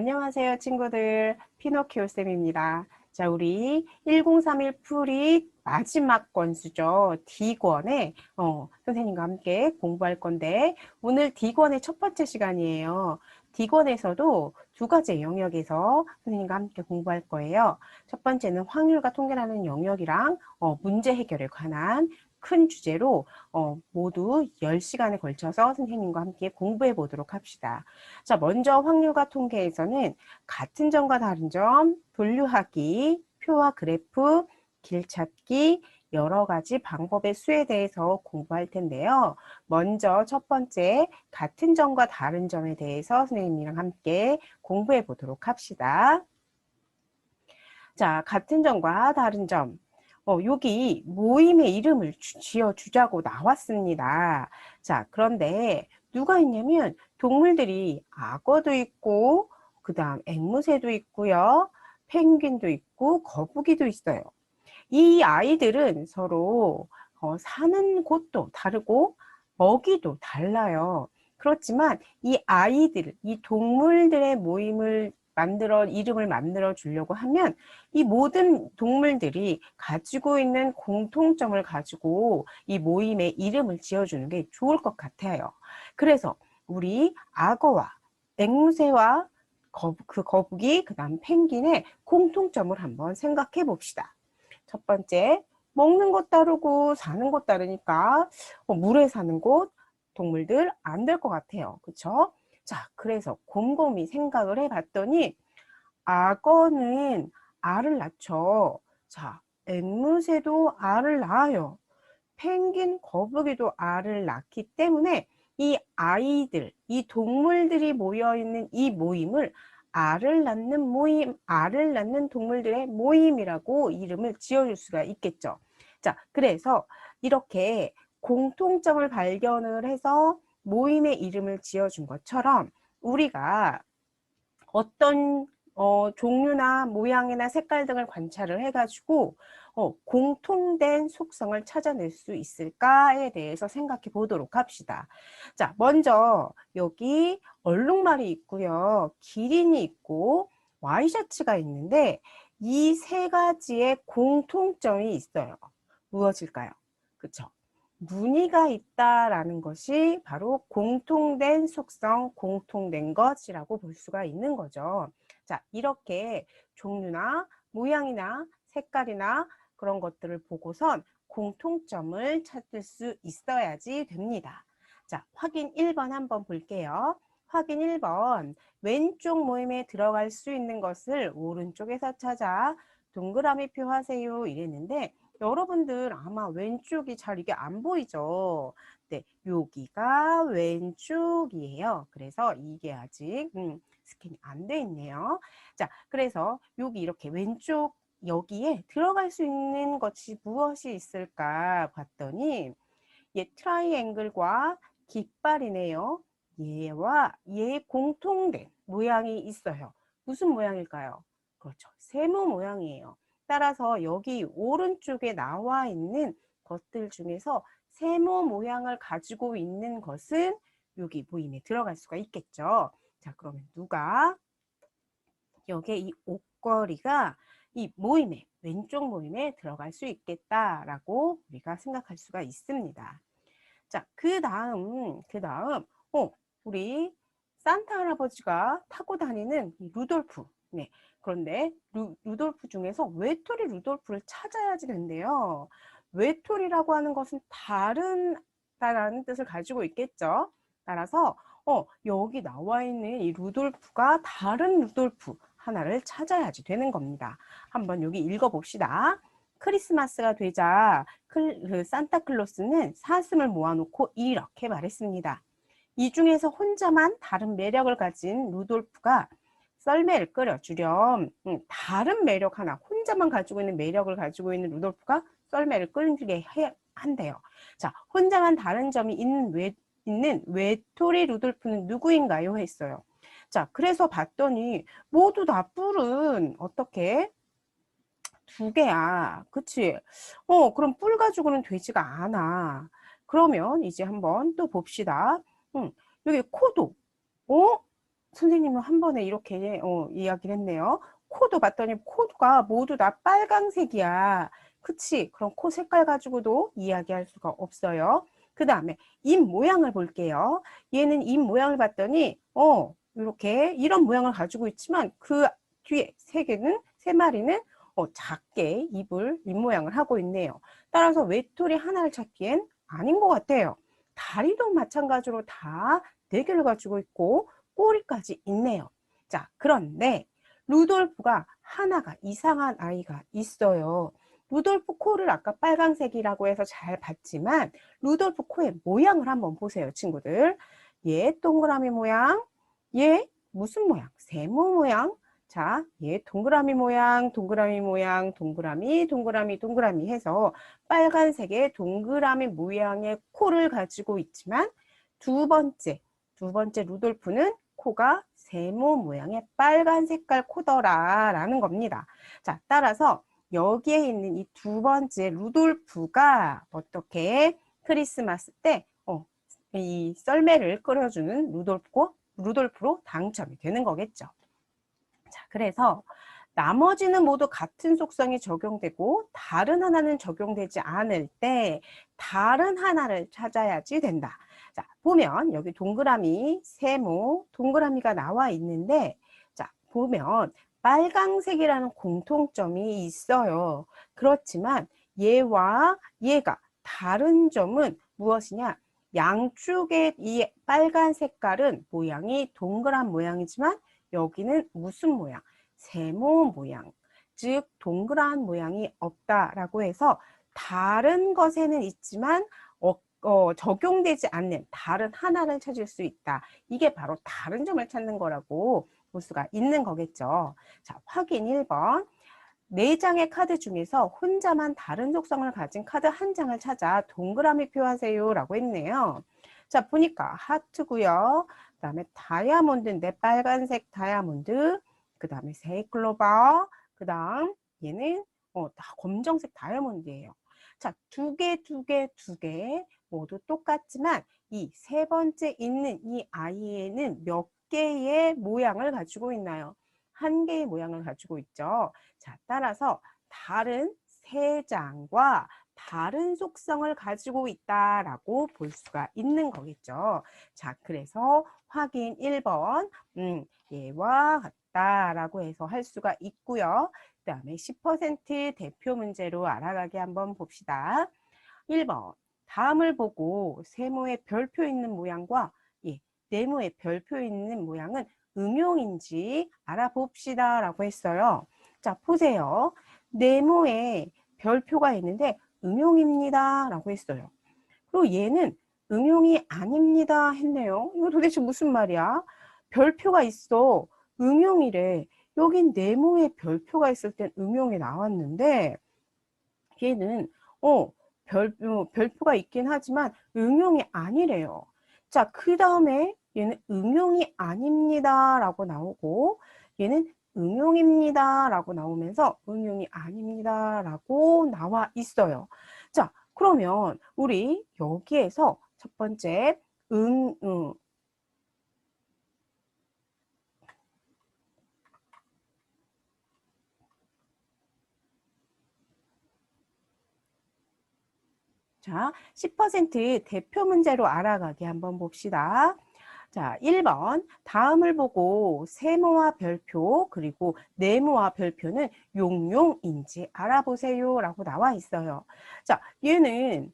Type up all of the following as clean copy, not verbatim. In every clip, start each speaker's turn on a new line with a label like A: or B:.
A: 안녕하세요, 친구들. 피노키오 쌤입니다. 자, 우리 1031 풀이 마지막 권수죠. D권에 선생님과 함께 공부할 건데 오늘 D권의 첫 번째 시간이에요. D권에서도 두 가지 영역에서 선생님과 함께 공부할 거예요. 첫 번째는 확률과 통계라는 영역이랑 문제 해결에 관한 큰 주제로 모두 10시간에 걸쳐서 선생님과 함께 공부해 보도록 합시다. 자, 먼저 확률과 통계에서는 같은 점과 다른 점, 분류하기, 표와 그래프, 길찾기, 여러 가지 방법의 수에 대해서 공부할 텐데요. 먼저 첫 번째, 같은 점과 다른 점에 대해서 선생님이랑 함께 공부해 보도록 합시다. 자, 같은 점과 다른 점. 여기 모임의 이름을 지어주자고 나왔습니다. 자, 그런데 누가 있냐면 동물들이 악어도 있고, 그 다음 앵무새도 있고요. 펭귄도 있고, 거북이도 있어요. 이 아이들은 서로 사는 곳도 다르고, 먹이도 달라요. 그렇지만 이 아이들, 이 동물들의 모임을 이름을 만들어 주려고 하면 이 모든 동물들이 가지고 있는 공통점을 가지고 이 모임의 이름을 지어주는 게 좋을 것 같아요. 그래서 우리 악어와 앵무새와 거북이, 그 다음 펭귄의 공통점을 한번 생각해 봅시다. 첫 번째, 먹는 것 다르고 사는 것 다르니까 물에 사는 곳, 동물들 안 될 것 같아요. 그쵸? 자, 그래서 곰곰이 생각을 해봤더니 악어는 알을 낳죠. 자, 앵무새도 알을 낳아요. 펭귄, 거북이도 알을 낳기 때문에 이 아이들, 이 동물들이 모여있는 이 모임을 알을 낳는 모임, 알을 낳는 동물들의 모임이라고 이름을 지어줄 수가 있겠죠. 자, 그래서 이렇게 공통점을 발견을 해서 모임의 이름을 지어준 것처럼 우리가 어떤 종류나 모양이나 색깔 등을 관찰을 해가지고 공통된 속성을 찾아낼 수 있을까에 대해서 생각해 보도록 합시다. 자, 먼저 여기 얼룩말이 있고요. 기린이 있고 와이셔츠가 있는데 이 세 가지의 공통점이 있어요. 무엇일까요? 그쵸? 무늬가 있다라는 것이 바로 공통된 속성, 공통된 것이라고 볼 수가 있는 거죠. 자, 이렇게 종류나 모양이나 색깔이나 그런 것들을 보고선 공통점을 찾을 수 있어야지 됩니다. 자, 확인 1번 한번 볼게요. 확인 1번, 왼쪽 모임에 들어갈 수 있는 것을 오른쪽에서 찾아 동그라미 표 하세요 이랬는데 여러분들 아마 왼쪽이 잘 이게 안 보이죠? 네, 여기가 왼쪽이에요. 그래서 이게 아직 스캔이 안 돼 있네요. 자, 그래서 여기 이렇게 왼쪽 여기에 들어갈 수 있는 것이 무엇이 있을까 봤더니 얘 트라이앵글과 깃발이네요. 얘와 얘 공통된 모양이 있어요. 무슨 모양일까요? 그렇죠. 세모 모양이에요. 따라서 여기 오른쪽에 나와 있는 것들 중에서 세모 모양을 가지고 있는 것은 여기 모임에 들어갈 수가 있겠죠. 자, 그러면 누가 여기에 이 옷걸이가 이 모임에 왼쪽 모임에 들어갈 수 있겠다라고 우리가 생각할 수가 있습니다. 자, 그 다음, 우리 산타 할아버지가 타고 다니는 이 루돌프. 네. 그런데 루돌프 중에서 외톨이 루돌프를 찾아야지 된대요. 외톨이라고 하는 것은 다른다라는 뜻을 가지고 있겠죠. 따라서, 여기 나와 있는 이 루돌프가 다른 루돌프 하나를 찾아야지 되는 겁니다. 한번 여기 읽어봅시다. 크리스마스가 되자 산타클로스는 사슴을 모아놓고 이렇게 말했습니다. 이 중에서 혼자만 다른 매력을 가진 루돌프가 썰매를 끓여주렴. 다른 매력 하나, 혼자만 가지고 있는 매력을 가지고 있는 루돌프가 썰매를 끓이게 한대요. 자, 혼자만 다른 점이 있는 외톨이 루돌프는 누구인가요? 했어요. 자, 그래서 봤더니 모두 다 뿔은 어떻게? 두 개야. 그치? 그럼 뿔 가지고는 되지가 않아. 그러면 이제 한번 또 봅시다. 여기 코도, 어? 선생님은 한 번에 이렇게 이야기를 했네요. 코도 봤더니 코가 모두 다 빨강색이야. 그치? 그럼 코 색깔 가지고도 이야기할 수가 없어요. 그 다음에 입 모양을 볼게요. 얘는 입 모양을 봤더니 이렇게 이런 모양을 가지고 있지만 그 뒤에 세 마리는 작게 입 모양을 하고 있네요. 따라서 외톨이 하나를 찾기엔 아닌 것 같아요. 다리도 마찬가지로 다 네 개를 가지고 있고 꼬리까지 있네요. 자, 그런데 루돌프가 하나가 이상한 아이가 있어요. 루돌프 코를 아까 빨간색이라고 해서 잘 봤지만 루돌프 코의 모양을 한번 보세요, 친구들. 얘 동그라미 모양, 얘 무슨 모양? 세모 모양. 자, 얘 동그라미 모양, 동그라미 모양, 동그라미, 동그라미, 동그라미 해서 빨간색의 동그라미 모양의 코를 가지고 있지만 두 번째 루돌프는 코가 세모 모양의 빨간 색깔 코더라라는 겁니다. 자, 따라서 여기에 있는 이 두 번째 루돌프가 어떻게 크리스마스 때 이 썰매를 끌어주는 루돌프로 당첨이 되는 거겠죠. 자, 그래서 나머지는 모두 같은 속성이 적용되고 다른 하나는 적용되지 않을 때 다른 하나를 찾아야지 된다. 자, 보면 여기 동그라미, 세모, 동그라미가 나와 있는데 자, 보면 빨강색이라는 공통점이 있어요. 그렇지만 얘와 얘가 다른 점은 무엇이냐? 양쪽의 이 빨간 색깔은 모양이 동그란 모양이지만 여기는 무슨 모양? 세모 모양, 즉 동그란 모양이 없다라고 해서 다른 것에는 있지만 적용되지 않는 다른 하나를 찾을 수 있다. 이게 바로 다른 점을 찾는 거라고 볼 수가 있는 거겠죠. 자, 확인 1번. 4장의 카드 중에서 혼자만 다른 속성을 가진 카드 한 장을 찾아 동그라미 표하세요 라고 했네요. 자, 보니까 하트고요. 그 다음에 다이아몬드인데 빨간색 다이아몬드, 그 다음에 세이클로바, 그 다음 얘는 다 검정색 다이아몬드예요. 자, 두 개 모두 똑같지만 이 세 번째 있는 이 아이에는 몇 개의 모양을 가지고 있나요? 한 개의 모양을 가지고 있죠. 자, 따라서 다른 세 장과 다른 속성을 가지고 있다라고 볼 수가 있는 거겠죠. 자, 그래서 확인 1번, 얘와 같다라고 해서 할 수가 있고요. 그 다음에 10% 대표 문제로 알아가게 한번 봅시다. 1번, 다음을 보고 세모의 별표 있는 모양과 네모의 별표 있는 모양은 응용인지 알아봅시다 라고 했어요. 자, 보세요. 네모에 별표가 있는데 응용입니다 라고 했어요. 그리고 얘는 응용이 아닙니다 했네요. 이거 도대체 무슨 말이야? 별표가 있어. 응용이래. 여긴 네모에 별표가 있을 땐 응용이 나왔는데 얘는 별표가 있긴 하지만 응용이 아니래요. 자, 그 다음에 얘는 응용이 아닙니다 라고 나오고 얘는 응용입니다 라고 나오면서 응용이 아닙니다 라고 나와 있어요. 자, 그러면 우리 여기에서 첫 번째 자, 10% 대표 문제로 알아가기 한번 봅시다. 자, 1번 다음을 보고 세모와 별표 그리고 네모와 별표는 용용인지 알아보세요 라고 나와 있어요. 자, 얘는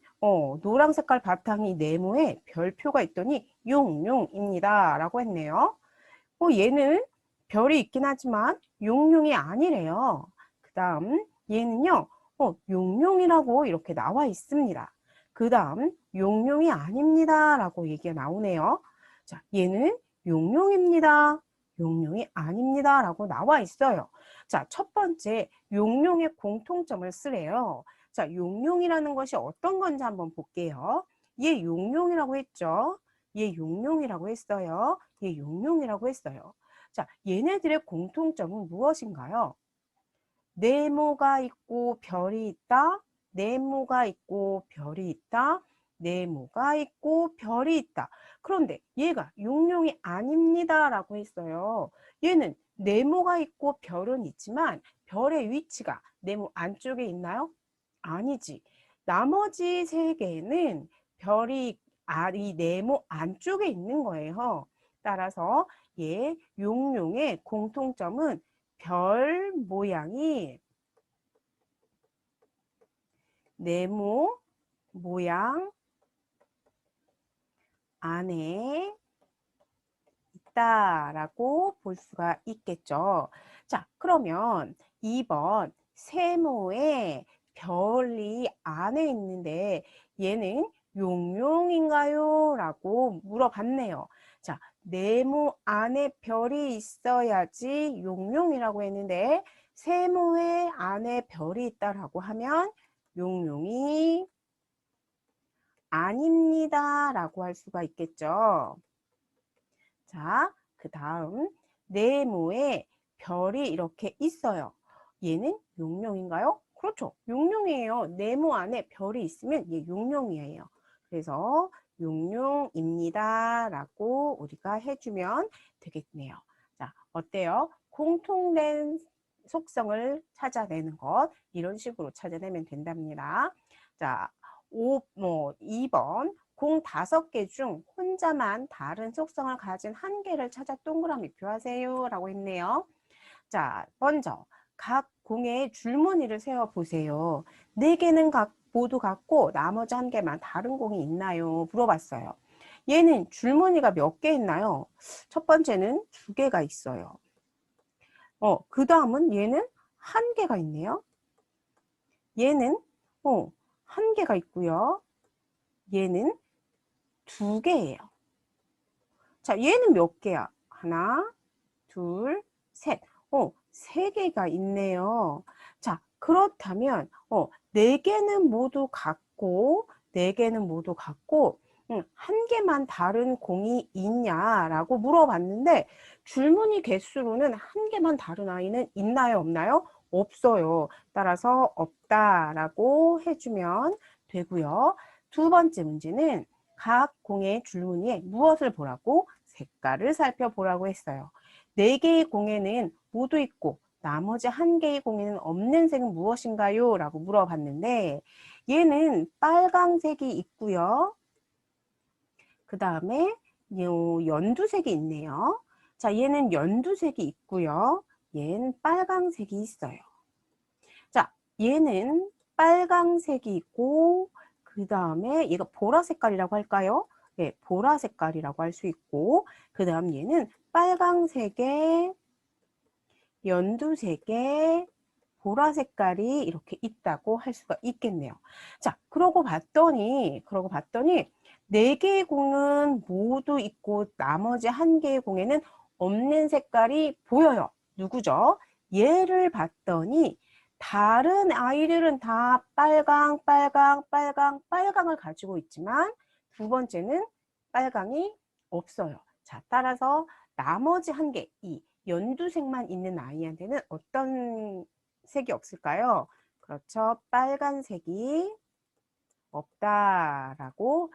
A: 노란 색깔 바탕이 네모에 별표가 있더니 용용입니다 라고 했네요. 얘는 별이 있긴 하지만 용용이 아니래요. 그 다음 얘는요 용용이라고 이렇게 나와 있습니다. 그 다음 용용이 아닙니다 라고 얘기가 나오네요. 자, 얘는 용용입니다. 용용이 아닙니다 라고 나와 있어요. 자, 첫 번째 용용의 공통점을 쓰래요. 자, 용용이라는 것이 어떤 건지 한번 볼게요. 얘 용용이라고 했죠. 얘 용용이라고 했어요. 얘 용용이라고 했어요. 자, 얘네들의 공통점은 무엇인가요? 네모가 있고 별이 있다. 네모가 있고 별이 있다. 네모가 있고 별이 있다. 그런데 얘가 용룡이 아닙니다 라고 했어요. 얘는 네모가 있고 별은 있지만 별의 위치가 네모 안쪽에 있나요? 아니지. 나머지 세 개는 별이 이 네모 안쪽에 있는 거예요. 따라서 얘 용룡의 공통점은 별 모양이 네모 모양 안에 있다라고 볼 수가 있겠죠. 자, 그러면 2번 세모에 별이 안에 있는데 얘는 용룡인가요? 라고 물어봤네요. 자, 네모 안에 별이 있어야지 용룡이라고 했는데 세모에 안에 별이 있다라고 하면 용룡이 아닙니다 라고 할 수가 있겠죠. 자, 그 다음 네모에 별이 이렇게 있어요. 얘는 용룡인가요? 그렇죠. 용룡이에요. 네모 안에 별이 있으면 얘 용룡이에요. 그래서 용룡입니다 라고 우리가 해주면 되겠네요. 자, 어때요? 공통된 속성을 찾아내는 것 이런 식으로 찾아내면 된답니다. 자, 2번 공 5개 중 혼자만 다른 속성을 가진 한 개를 찾아 동그라미 표하세요 라고 했네요. 자, 먼저 각 공에 줄무늬를 세워보세요. 4개는 모두 같고 나머지 한 개만 다른 공이 있나요? 물어봤어요. 얘는 줄무늬가 몇 개 있나요? 첫 번째는 2개가 있어요. 그 다음은 얘는 1개가 있네요. 얘는 1개가 있고요. 얘는 2개예요. 자, 얘는 몇 개야? 하나, 둘, 셋. 3개가 있네요. 자, 그렇다면 4개는 모두 같고 4개는 모두 같고 1개만 다른 공이 있냐라고 물어봤는데 줄무늬 개수로는 1개만 다른 아이는 있나요? 없나요? 없어요. 따라서 없다라고 해주면 되고요. 두 번째 문제는 각 공의 줄무늬에 무엇을 보라고? 색깔을 살펴보라고 했어요. 4개의 공에는 모두 있고 나머지 1개의 공에는 없는 색은 무엇인가요? 라고 물어봤는데 얘는 빨강색이 있고요. 그 다음에 연두색이 있네요. 자, 얘는 연두색이 있고요. 얘는 빨강색이 있어요. 자, 얘는 빨강색이 있고 그 다음에 얘가 보라 색깔이라고 할까요? 네, 보라 색깔이라고 할 수 있고 그 다음 얘는 빨강색에 연두색에 보라 색깔이 이렇게 있다고 할 수가 있겠네요. 자, 그러고 봤더니 4개의 공은 모두 있고 나머지 1개의 공에는 없는 색깔이 보여요. 누구죠? 얘를 봤더니 다른 아이들은 다 빨강을 가지고 있지만 두 번째는 빨강이 없어요. 자, 따라서 나머지 1개, 이 연두색만 있는 아이한테는 어떤 색이 없을까요? 그렇죠. 빨간색이 없다라고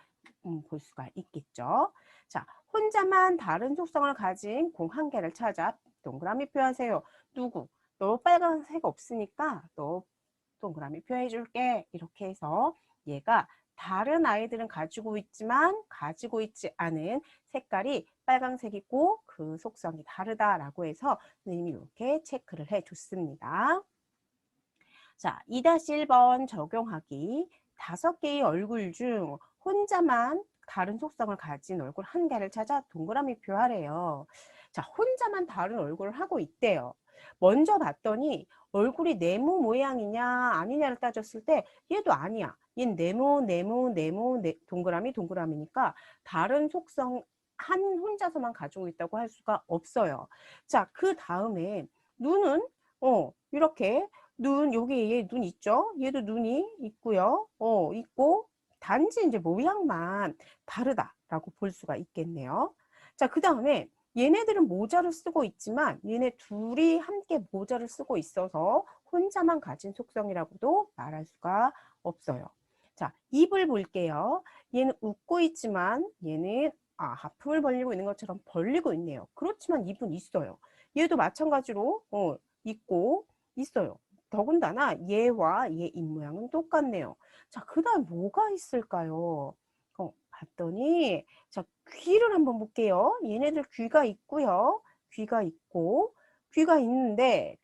A: 볼 수가 있겠죠. 자, 혼자만 다른 속성을 가진 공 1개를 찾아 동그라미 표하세요. 누구? 너 빨간색 없으니까 너 동그라미 표해 줄게. 이렇게 해서 얘가 다른 아이들은 가지고 있지만 가지고 있지 않은 색깔이 빨간색이고 그 속성이 다르다라고 해서 선생님이 이렇게 체크를 해 줬습니다. 자, 2-1번 적용하기. 5개의 얼굴 중 혼자만 다른 속성을 가진 얼굴 1개를 찾아 동그라미 표하래요. 자, 혼자만 다른 얼굴을 하고 있대요. 먼저 봤더니 얼굴이 네모 모양이냐 아니냐를 따졌을 때 얘도 아니야. 얘는 네모, 동그라미니까 다른 속성 혼자서만 가지고 있다고 할 수가 없어요. 자, 그 다음에 눈은 이렇게 여기 눈 있죠? 얘도 눈이 있고요. 있고 단지 이제 모양만 다르다라고 볼 수가 있겠네요. 자, 그 다음에 얘네들은 모자를 쓰고 있지만 얘네 둘이 함께 모자를 쓰고 있어서 혼자만 가진 속성이라고도 말할 수가 없어요. 자, 입을 볼게요. 얘는 웃고 있지만 얘는 하품을 벌리고 있는 것처럼 벌리고 있네요. 그렇지만 입은 있어요. 얘도 마찬가지로 있고 있어요. 더군다나 얘와 얘 입 모양은 똑같네요. 자, 그 다음 뭐가 있을까요? 봤더니 자, 귀를 한번 볼게요. 얘네들 귀가 있고요. 귀가 있고 귀가 있는데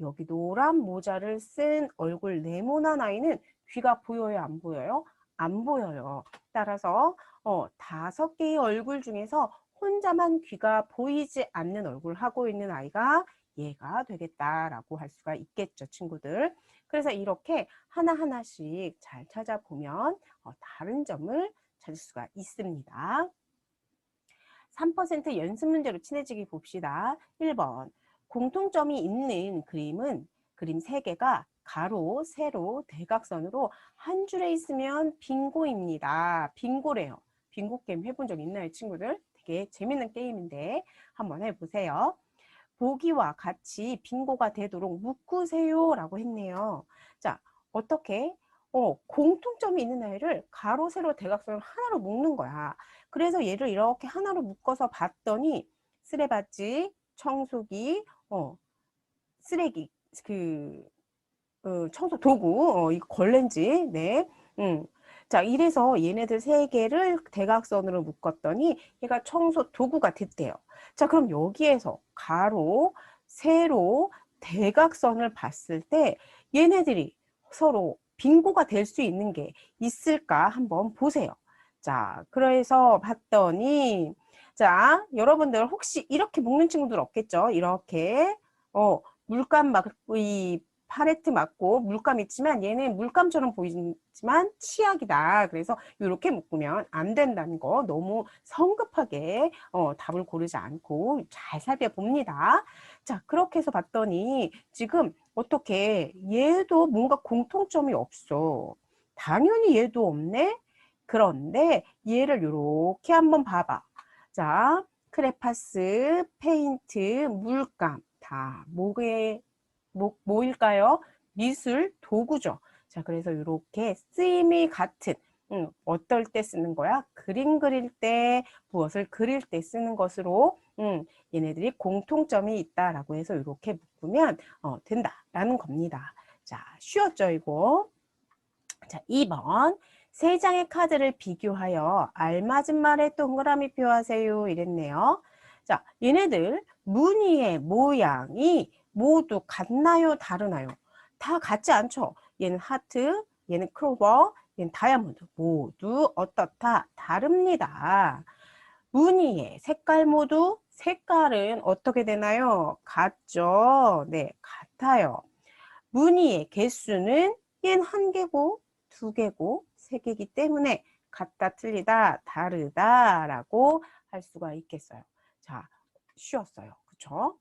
A: 여기 노란 모자를 쓴 얼굴 네모난 아이는 귀가 보여요, 안 보여요? 안 보여요. 따라서 5개의 얼굴 중에서 혼자만 귀가 보이지 않는 얼굴을 하고 있는 아이가 얘가 되겠다라고 할 수가 있겠죠, 친구들. 그래서 이렇게 하나하나씩 잘 찾아보면 다른 점을 찾을 수가 있습니다. 3% 연습 문제로 친해지기 봅시다. 1번. 공통점이 있는 그림은 그림 3개가 가로, 세로, 대각선으로 한 줄에 있으면 빙고입니다. 빙고래요. 빙고 게임 해본 적 있나요, 친구들? 되게 재밌는 게임인데 한번 해보세요. 보기와 같이 빙고가 되도록 묶으세요 라고 했네요. 자, 어떻게? 공통점이 있는 아이를 가로, 세로, 대각선을 하나로 묶는 거야. 그래서 얘를 이렇게 하나로 묶어서 봤더니 쓰레받지, 청소기, 쓰레기, 청소 도구, 이거 걸렌지, 네. 자, 이래서 얘네들 3개를 대각선으로 묶었더니 얘가 청소 도구가 됐대요. 자, 그럼 여기에서 가로, 세로, 대각선을 봤을 때 얘네들이 서로 빙고가 될 수 있는 게 있을까 한번 보세요. 자, 그래서 봤더니 자, 여러분들 혹시 이렇게 묶는 친구들 없겠죠? 이렇게 물감 막 이 팔레트 맞고 물감 있지만 얘는 물감처럼 보이지만 치약이다. 그래서 이렇게 묶으면 안 된다는 거 너무 성급하게 답을 고르지 않고 잘 살펴봅니다. 자, 그렇게 해서 봤더니 지금 어떻게 얘도 뭔가 공통점이 없어. 당연히 얘도 없네. 그런데 얘를 이렇게 한번 봐봐. 자, 크레파스, 페인트, 물감 다 뭐일까요? 미술 도구죠. 자, 그래서 이렇게 쓰임이 같은 어떨 때 쓰는 거야? 그림 그릴 때, 무엇을 그릴 때 쓰는 것으로 얘네들이 공통점이 있다라고 해서 이렇게 묶으면 된다라는 겁니다. 자, 쉬웠죠, 이거? 자, 2번. 3장의 카드를 비교하여 알맞은 말에 동그라미 표하세요. 이랬네요. 자, 얘네들 무늬의 모양이 모두 같나요? 다르나요? 다 같지 않죠? 얘는 하트, 얘는 클로버, 얘는 다이아몬드. 모두 어떻다? 다릅니다. 무늬의 색깔 모두 색깔은 어떻게 되나요? 같죠? 네, 같아요. 무늬의 개수는 얘는 1개고 2개고 3개이기 때문에 같다, 틀리다, 다르다라고 할 수가 있겠어요. 자, 쉬웠어요. 그쵸?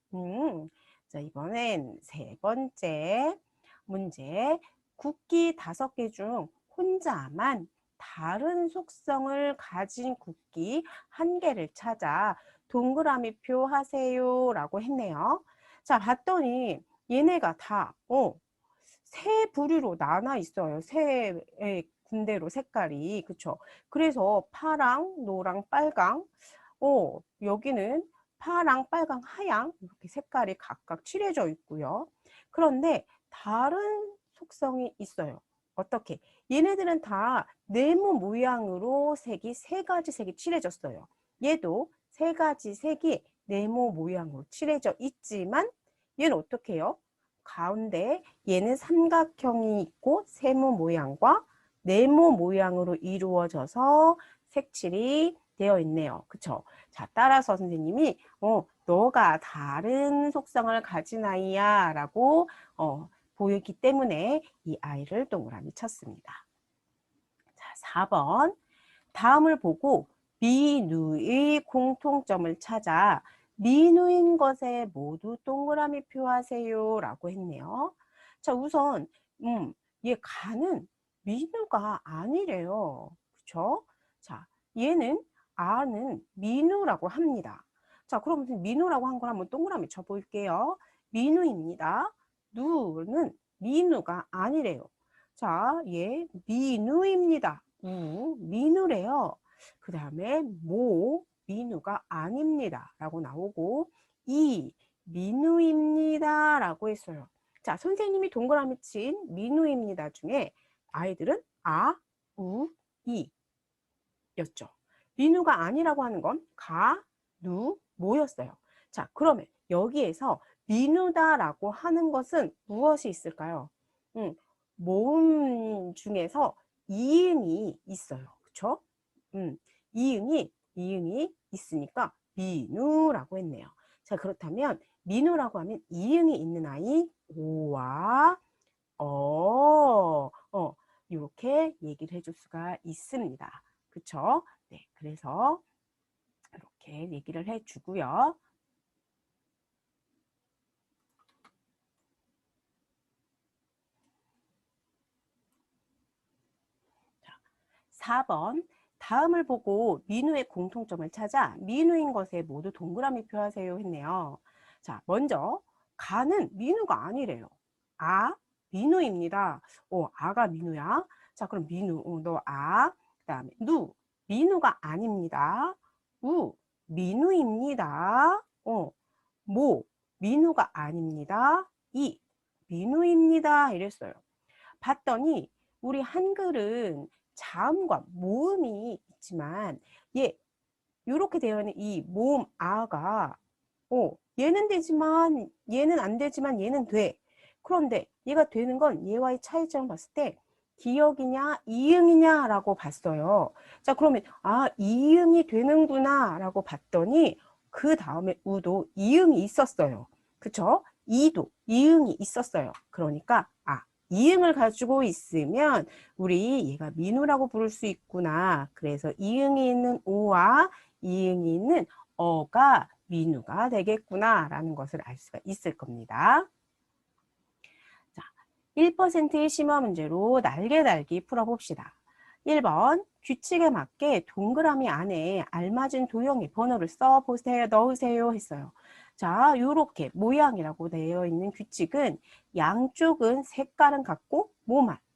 A: 자, 이번엔 3번째 문제. 국기 5개 중 혼자만 다른 속성을 가진 국기 1개를 찾아 동그라미표 하세요 라고 했네요. 자, 봤더니 얘네가 다, 세 부류로 나눠 있어요. 세 군데로 색깔이. 그쵸? 그래서 파랑, 노랑, 빨강. 여기는 파랑, 빨강, 하양. 이렇게 색깔이 각각 칠해져 있고요. 그런데 다른 속성이 있어요. 어떻게? 얘네들은 다 네모 모양으로 색이 3가지 색이 칠해졌어요. 얘도 3가지 색이 네모 모양으로 칠해져 있지만 얘는 어떻게 해요? 가운데 얘는 삼각형이 있고 세모 모양과 네모 모양으로 이루어져서 색칠이 되어 있네요. 그쵸? 자, 따라서 선생님이 너가 다른 속성을 가진 아이야 라고 보였기 때문에 이 아이를 동그라미 쳤습니다. 자, 4번. 다음을 보고 미누의 공통점을 찾아 미누인 것에 모두 동그라미 표하세요 라고 했네요. 자, 우선 얘 가는 미누가 아니래요. 그쵸? 자, 얘는 아는 미누라고 합니다. 자, 그럼 미누라고 한 걸 한번 동그라미 쳐볼게요. 미누입니다. 누는 미누가 아니래요. 자, 얘 민우입니다. 민우래요. 그 다음에 민우가 아닙니다. 라고 나오고 민우입니다. 라고 했어요. 자, 선생님이 동그라미 친 민우입니다 중에 아이들은 이 였죠. 민우가 아니라고 하는 건 모였어요. 자, 그러면 여기에서 민우다라고 하는 것은 무엇이 있을까요? 모음 중에서 이응이 있어요. 그쵸? 이응이 있으니까 민우라고 했네요. 자, 그렇다면 민우라고 하면 이응이 있는 아이 오와 이렇게 얘기를 해줄 수가 있습니다. 그쵸? 네, 그래서 이렇게 얘기를 해주고요. 자, 4번 다음을 보고 민우의 공통점을 찾아 민우인 것에 모두 동그라미 표하세요 했네요. 자, 먼저 가는 민우가 아니래요. 민우입니다. 아가 민우야. 자, 그럼 민우, 너 그 다음에 민우가 아닙니다. 민우입니다. 민우가 아닙니다. 민우입니다. 이랬어요. 봤더니 우리 한글은 자음과 모음이 있지만 이렇게 되어 있는 이 모음 아가 얘는 되지만 얘는 안 되지만 얘는 돼. 그런데 얘가 되는 건 얘와의 차이점을 봤을 때 기역이냐 이응이냐 라고 봤어요. 자, 그러면 이응이 되는구나 라고 봤더니 그 다음에 우도 이응이 있었어요. 그쵸? 이도 이응이 있었어요. 그러니까 이응을 가지고 있으면 우리 얘가 민우라고 부를 수 있구나. 그래서 이응이 있는 오와 이응이 있는 어가 민우가 되겠구나 라는 것을 알 수가 있을 겁니다. 자, 1%의 심화 문제로 날개 달기 풀어봅시다. 1번 규칙에 맞게 동그라미 안에 알맞은 도형의 번호를 써보세요. 넣으세요 했어요. 자, 이렇게 모양이라고 되어 있는 규칙은 양쪽은 색깔은 같고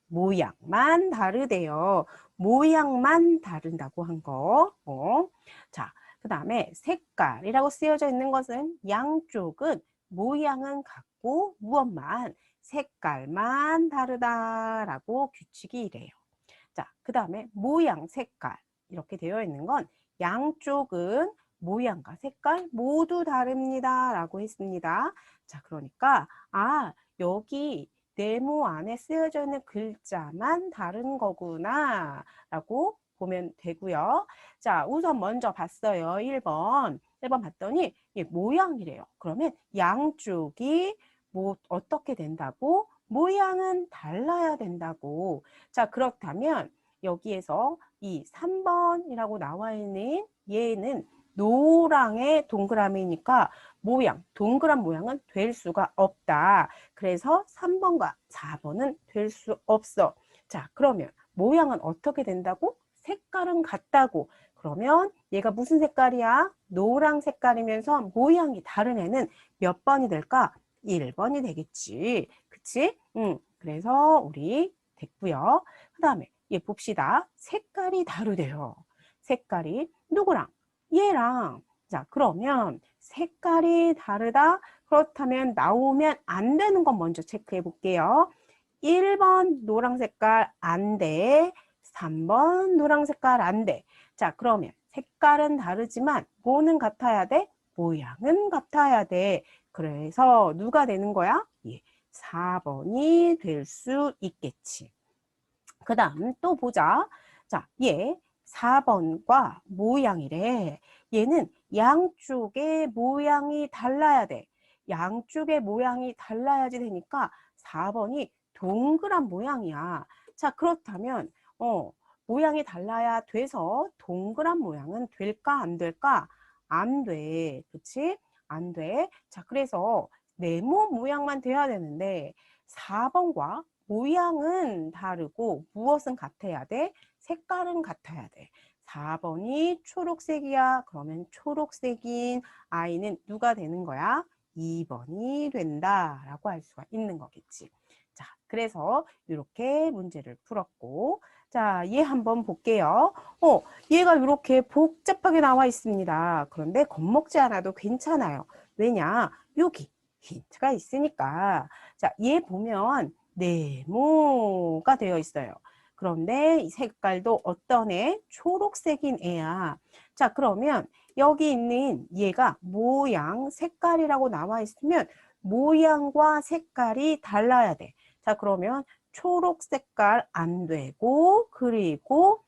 A: 모양만 다르대요. 모양만 다른다고 한 거. 자, 그 다음에 색깔이라고 쓰여져 있는 것은 양쪽은 모양은 같고 무엇만 색깔만 다르다라고 규칙이 이래요. 자, 그 다음에 모양, 색깔 이렇게 되어 있는 건 양쪽은 모양과 색깔 모두 다릅니다 라고 했습니다. 자, 그러니까 여기 네모 안에 쓰여져 있는 글자만 다른 거구나 라고 보면 되고요. 자, 우선 먼저 봤어요. 1번 봤더니 모양이래요. 그러면 양쪽이 어떻게 된다고? 모양은 달라야 된다고. 자, 그렇다면 여기에서 이 3번이라고 나와 있는 얘는 노랑의 동그라미니까 동그란 모양은 될 수가 없다. 그래서 3번과 4번은 될 수 없어. 자, 그러면 모양은 어떻게 된다고? 색깔은 같다고. 그러면 얘가 무슨 색깔이야? 노랑 색깔이면서 모양이 다른 애는 몇 번이 될까? 1번이 되겠지. 그치? 그래서 우리 됐고요. 그 다음에 얘 봅시다. 색깔이 다르대요. 색깔이 누구랑? 얘랑. 자, 그러면 색깔이 다르다. 그렇다면 나오면 안 되는 건 먼저 체크해 볼게요. 1번 노랑 색깔 안 돼. 3번 노랑 색깔 안 돼. 자, 그러면 색깔은 다르지만 뭐는 같아야 돼? 모양은 같아야 돼. 그래서 누가 되는 거야? 4번이 될 수 있겠지. 그 다음 또 보자. 자, 얘 4번과 모양이래. 얘는 양쪽의 모양이 달라야 돼. 양쪽의 모양이 달라야지 되니까 4번이 동그란 모양이야. 자, 그렇다면 모양이 달라야 돼서 동그란 모양은 될까 안 될까? 안 돼. 그치? 안 돼. 자, 그래서 네모 모양만 돼야 되는데 4번과 모양은 다르고 무엇은 같아야 돼? 색깔은 같아야 돼. 4번이 초록색이야. 그러면 초록색인 아이는 누가 되는 거야? 2번이 된다라고 할 수가 있는 거겠지. 자, 그래서 이렇게 문제를 풀었고, 자, 얘 한번 볼게요. 얘가 이렇게 복잡하게 나와 있습니다. 그런데 겁먹지 않아도 괜찮아요. 왜냐? 여기 힌트가 있으니까. 자, 얘 보면 네모가 되어 있어요. 그런데 이 색깔도 어떤 애? 초록색인 애야. 자, 그러면 여기 있는 얘가 모양, 색깔이라고 나와 있으면 모양과 색깔이 달라야 돼. 자, 그러면 초록 색깔 안 되고, 그리고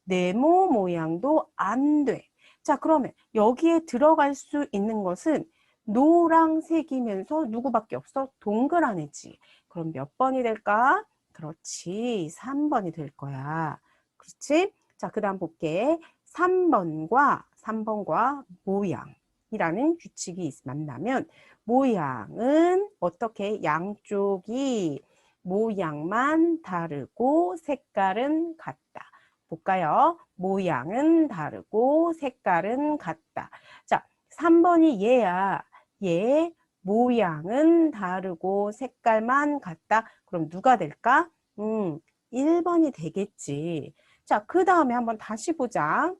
A: 네모 모양도 안 돼. 자, 그러면 여기에 들어갈 수 있는 것은 노란색이면서 누구밖에 없어? 동그란 애지. 그럼 몇 번이 될까? 그렇지. 3번이 될 거야. 그렇지? 자, 그 다음 볼게. 3번과 모양이라는 규칙이 만나면 모양은 어떻게 양쪽이 모양만 다르고 색깔은 같다. 볼까요? 모양은 다르고 색깔은 같다. 자, 3번이 얘야. 얘 모양은 다르고 색깔만 같다. 그럼 누가 될까? 1번이 되겠지. 자, 그 다음에 한번 다시 보자.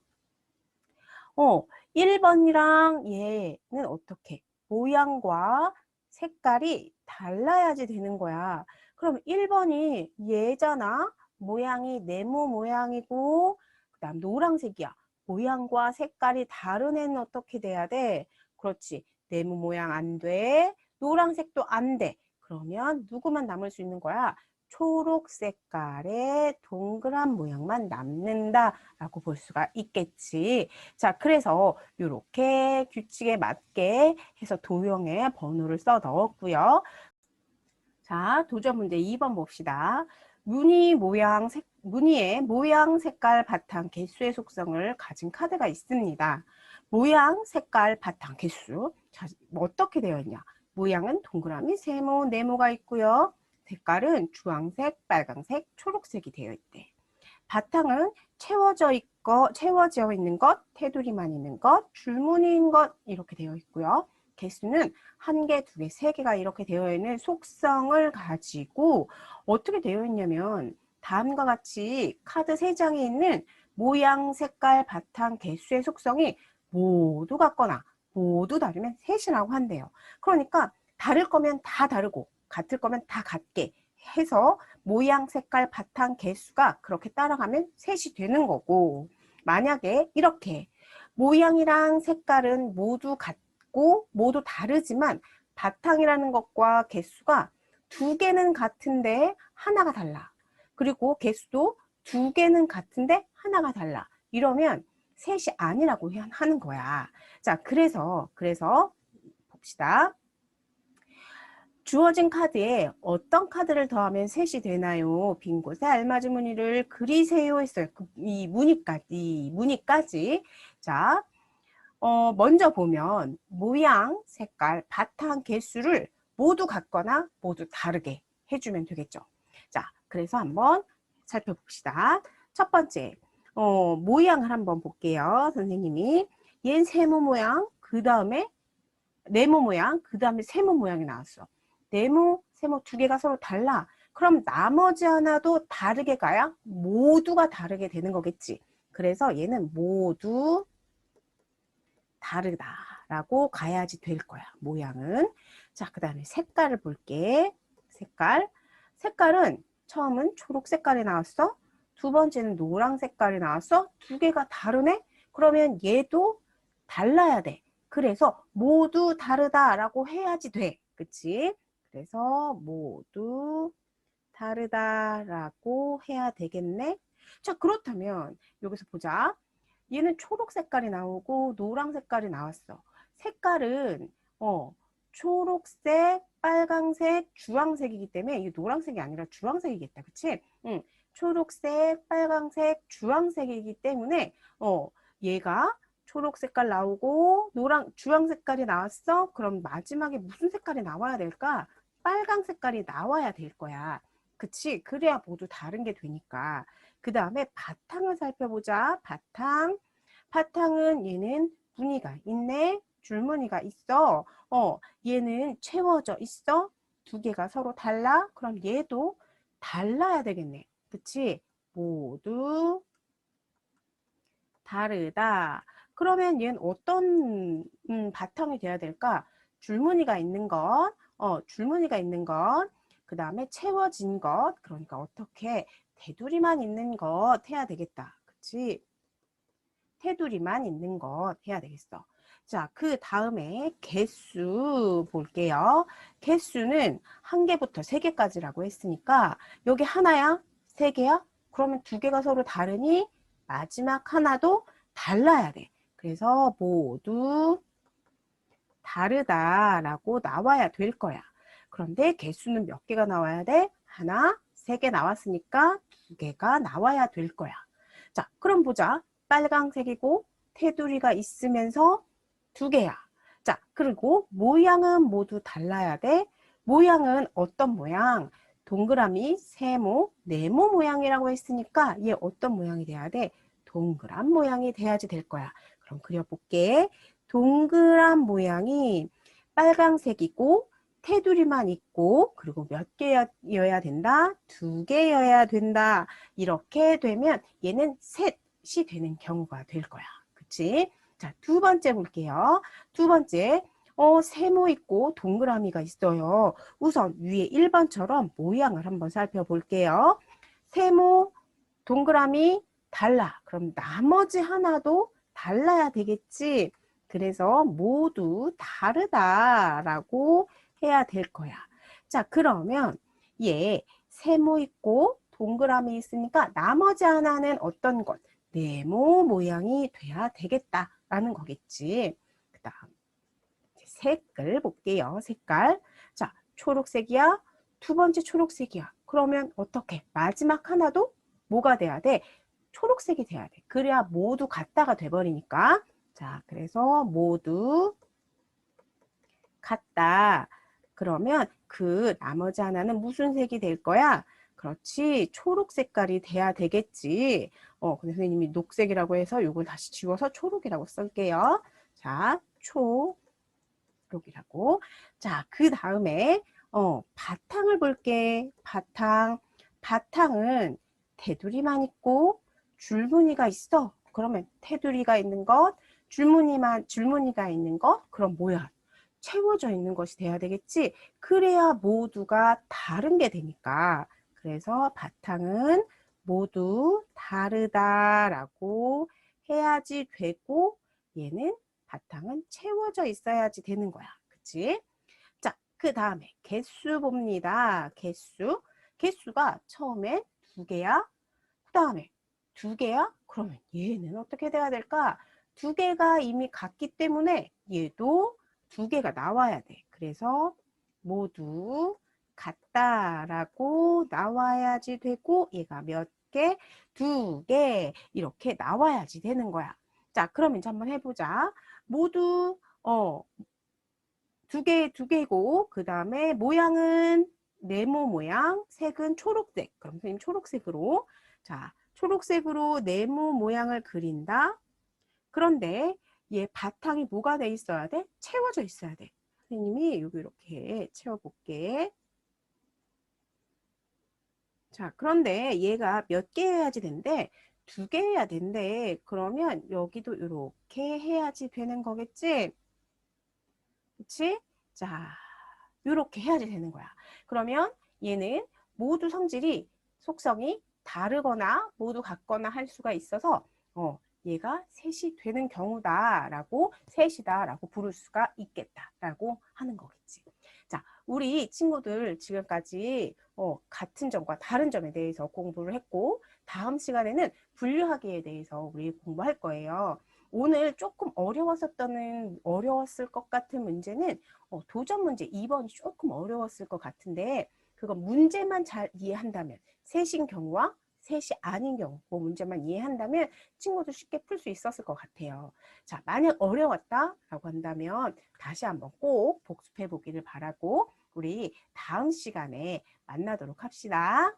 A: 1번이랑 얘는 어떻게? 모양과 색깔이 달라야지 되는 거야. 그럼 1번이 얘잖아. 모양이 네모 모양이고, 그 다음 노란색이야. 모양과 색깔이 다른 애는 어떻게 돼야 돼? 그렇지. 네모 모양 안 돼. 노란색도 안 돼. 그러면 누구만 남을 수 있는 거야? 초록 색깔의 동그란 모양만 남는다라고 볼 수가 있겠지. 자, 그래서 이렇게 규칙에 맞게 해서 도형에 번호를 써 넣었고요. 자, 도전 문제 2번 봅시다. 무늬의 모양, 색깔, 바탕, 개수의 속성을 가진 카드가 있습니다. 모양, 색깔, 바탕, 개수. 자, 뭐 어떻게 되어 있냐? 모양은 동그라미, 세모, 네모가 있고요. 색깔은 주황색, 빨강색, 초록색이 되어 있대. 바탕은 채워져 있는 것, 테두리만 있는 것, 줄무늬인 것 이렇게 되어 있고요. 개수는 1개, 2개, 3개가 이렇게 되어 있는 속성을 가지고 어떻게 되어 있냐면 다음과 같이 카드 3장에 있는 모양, 색깔, 바탕, 개수의 속성이 모두 같거나 모두 다르면 셋이라고 한대요. 그러니까 다를 거면 다 다르고 같을 거면 다 같게 해서 모양, 색깔, 바탕, 개수가 그렇게 따라가면 셋이 되는 거고, 만약에 이렇게 모양이랑 색깔은 모두 같고 모두 다르지만 바탕이라는 것과 개수가 2개는 같은데 하나가 달라. 그리고 개수도 2개는 같은데 하나가 달라. 이러면 셋이 아니라고 하는 거야. 자, 그래서 봅시다. 주어진 카드에 어떤 카드를 더하면 셋이 되나요? 빈 곳에 알맞은 무늬를 그리세요 했어요. 이 무늬까지. 자, 먼저 보면 모양, 색깔, 바탕, 개수를 모두 같거나 모두 다르게 해주면 되겠죠. 자, 그래서 한번 살펴봅시다. 첫 번째, 모양을 한번 볼게요. 선생님이. 얘는 세모 모양, 그 다음에 네모 모양, 그 다음에 세모 모양이 나왔어. 네모, 세모 2개가 서로 달라. 그럼 나머지 하나도 다르게 가야 모두가 다르게 되는 거겠지. 그래서 얘는 모두 다르다라고 가야지 될 거야. 모양은. 자, 그 다음에 색깔을 볼게. 색깔은 처음은 초록 색깔이 나왔어. 두 번째는 노랑 색깔이 나왔어. 2개가 다르네? 그러면 얘도 달라야 돼. 그래서 모두 다르다라고 해야지 돼. 그치? 그래서 모두 다르다라고 해야 되겠네. 자, 그렇다면 여기서 보자. 얘는 초록 색깔이 나오고 노랑 색깔이 나왔어. 색깔은 초록색, 빨강색, 주황색이기 때문에 이게 노란색이 아니라 주황색이겠다. 그치? 응. 초록색, 빨강색, 주황색이기 때문에 얘가 초록 색깔 나오고 주황 색깔이 나왔어. 그럼 마지막에 무슨 색깔이 나와야 될까? 빨강 색깔이 나와야 될 거야. 그치? 그래야 모두 다른 게 되니까. 그 다음에 바탕을 살펴보자. 바탕은 얘는 무늬가 있네. 줄무늬가 있어. 얘는 채워져 있어. 두 개가 서로 달라? 그럼 얘도 달라야 되겠네. 그치? 모두 다르다. 그러면 얘는 어떤 바탕이 돼야 될까? 줄무늬가 있는 것, 줄무늬가 있는 것, 그 다음에 채워진 것, 그러니까 어떻게 테두리만 있는 것 해야 되겠다. 그치? 테두리만 있는 것 해야 되겠어. 자, 그 다음에 개수 볼게요. 개수는 한 개부터 세 개까지라고 했으니까 여기 하나야? 세 개야? 그러면 두 개가 서로 다르니 마지막 하나도 달라야 돼. 그래서 모두 다르다라고 나와야 될 거야. 그런데 개수는 몇 개가 나와야 돼? 하나, 세 개 나왔으니까 두 개가 나와야 될 거야. 자, 그럼 보자. 빨강색이고 테두리가 있으면서 두 개야. 자, 그리고 모양은 모두 달라야 돼. 모양은 어떤 모양? 동그라미, 세모, 네모 모양이라고 했으니까 얘 어떤 모양이 돼야 돼? 동그란 모양이 돼야지 될 거야. 그럼 그려볼게. 동그란 모양이 빨강색이고 테두리만 있고 그리고 몇 개여야 된다? 두 개여야 된다. 이렇게 되면 얘는 셋이 되는 경우가 될 거야. 그치? 자, 두 번째 볼게요. 두 번째, 세모 있고 동그라미가 있어요. 우선 위에 1번처럼 모양을 한번 살펴볼게요. 세모, 동그라미 달라. 그럼 나머지 하나도 달라야 되겠지. 그래서 모두 다르다라고 해야 될 거야. 자, 그러면 얘 세모 있고 동그라미 있으니까 나머지 하나는 어떤 것? 네모 모양이 돼야 되겠다라는 거겠지. 그 다음 색깔 볼게요. 색깔. 자, 초록색이야. 두 번째 초록색이야. 그러면 어떻게? 마지막 하나도 뭐가 돼야 돼? 초록색이 돼야 돼. 그래야 모두 같다가 돼버리니까. 자, 그래서 모두 같다. 그러면 그 나머지 하나는 무슨 색이 될 거야? 그렇지. 초록 색깔이 돼야 되겠지. 근데 선생님이 녹색이라고 해서 이걸 다시 지워서 초록이라고 쓸게요. 자, 초록이라고. 자, 그 다음에 바탕을 볼게. 바탕은 테두리만 있고 줄무늬가 있어. 그러면 테두리가 있는 것, 줄무늬가 있는 것, 그럼 뭐야? 채워져 있는 것이 돼야 되겠지. 그래야 모두가 다른 게 되니까. 그래서 바탕은 모두 다르다라고 해야지 되고 얘는 바탕은 채워져 있어야지 되는 거야. 그치? 자, 그 다음에 개수 봅니다. 개수가 처음에 두 개야. 그 다음에 두 개야? 그러면 얘는 어떻게 돼야 될까? 두 개가 이미 같기 때문에 얘도 두 개가 나와야 돼. 그래서 모두 같다라고 나와야지 되고 얘가 몇 개? 두 개. 이렇게 나와야지 되는 거야. 자, 그럼 이제 한번 해보자. 모두 두 개고 그 다음에 모양은 네모 모양, 색은 초록색. 그럼 선생님 초록색으로 자, 초록색으로 네모 모양을 그린다. 그런데 얘 바탕이 뭐가 돼 있어야 돼? 채워져 있어야 돼. 선생님이 여기 이렇게 채워볼게. 자, 그런데 얘가 몇 개 해야지 된대? 두 개 해야 된대. 그러면 여기도 이렇게 해야지 되는 거겠지? 그치? 자, 이렇게 해야지 되는 거야. 그러면 얘는 모두 속성이 다르거나 모두 같거나 할 수가 있어서 얘가 셋이 되는 경우다라고 셋이다라고 부를 수가 있겠다라고 하는 거겠지. 자, 우리 친구들 지금까지 같은 점과 다른 점에 대해서 공부를 했고 다음 시간에는 분류하기에 대해서 우리 공부할 거예요. 오늘 조금 어려웠을 것 같은 문제는 도전 문제 2번이 조금 어려웠을 것 같은데 그거 문제만 잘 이해한다면 셋인 경우와 셋이 아닌 경우 그 문제만 이해한다면 친구도 쉽게 풀 수 있었을 것 같아요. 자, 만약 어려웠다라고 한다면 다시 한번 꼭 복습해 보기를 바라고 우리 다음 시간에 만나도록 합시다.